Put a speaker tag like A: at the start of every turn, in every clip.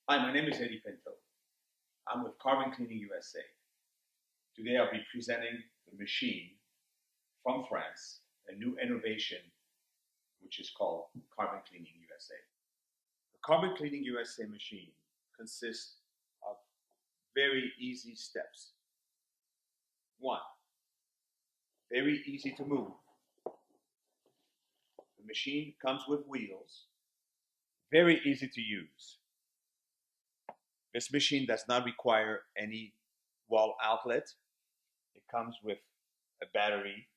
A: Hi, my name is Eddie Pinto. I'm with Carbon Cleaning USA. Today I'll be presenting the machine from France, a new innovation which is called Carbon Cleaning USA. The Carbon Cleaning USA machine consists of very easy steps. One, very easy to move. The machine comes with wheels, very easy to use. This machine does not require any wall outlet. It comes with a battery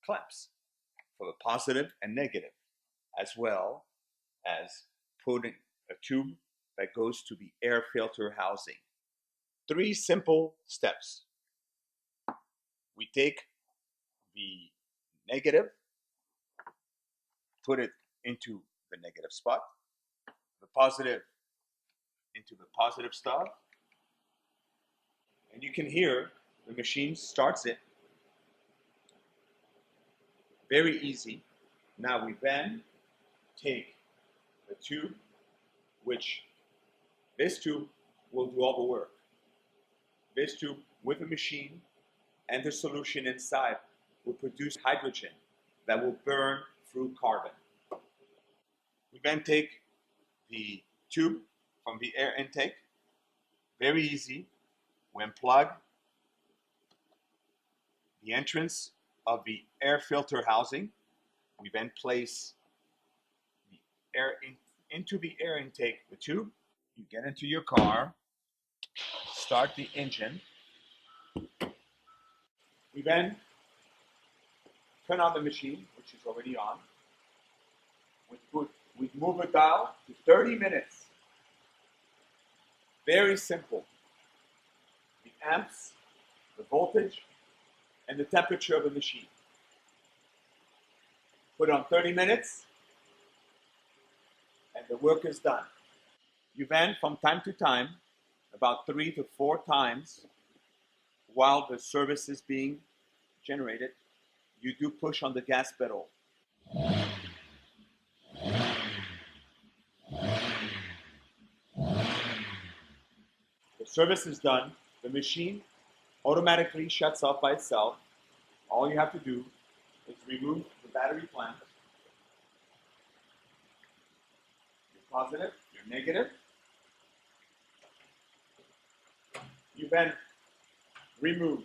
A: clamps for the positive and negative, as well as putting a tube that goes to the air filter housing. Three simple steps. We take the negative, put it into the negative spot, the positive into the positive spot, and you can hear the machine starts it. Very easy. Now we then take the tube, which this tube will do all the work. This tube with the machine and the solution inside will produce hydrogen that will burn through carbon. We then take the tube from the air intake. Very easy. We unplug the entrance of the air filter housing. We then place the air into the air intake, the tube. You get into your car, start the engine. We then turn on the machine, which is already on. We move a dial to 30 minutes. Very simple. The amps, the voltage, and the temperature of the machine. Put on 30 minutes, and the work is done. You then, from time to time, about 3 to 4 times, while the service is being generated, you do push on the gas pedal. The service is done. The machine automatically shuts off by itself. All you have to do is remove the battery clamp, your positive, your negative. You then remove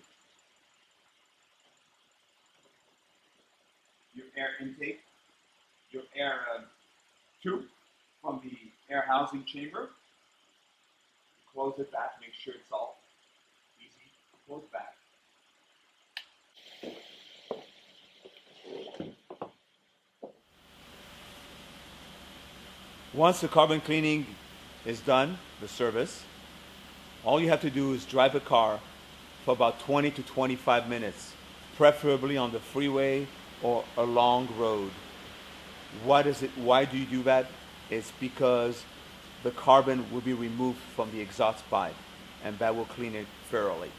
A: your air intake, your air tube from the air housing chamber. Close it back, make sure it's all easy to close back. Once the carbon cleaning is done, the service, all you have to do is drive a car for about 20 to 25 minutes, preferably on the freeway or a long road. Why do you do that? It's because the carbon will be removed from the exhaust pipe, and that will clean it thoroughly.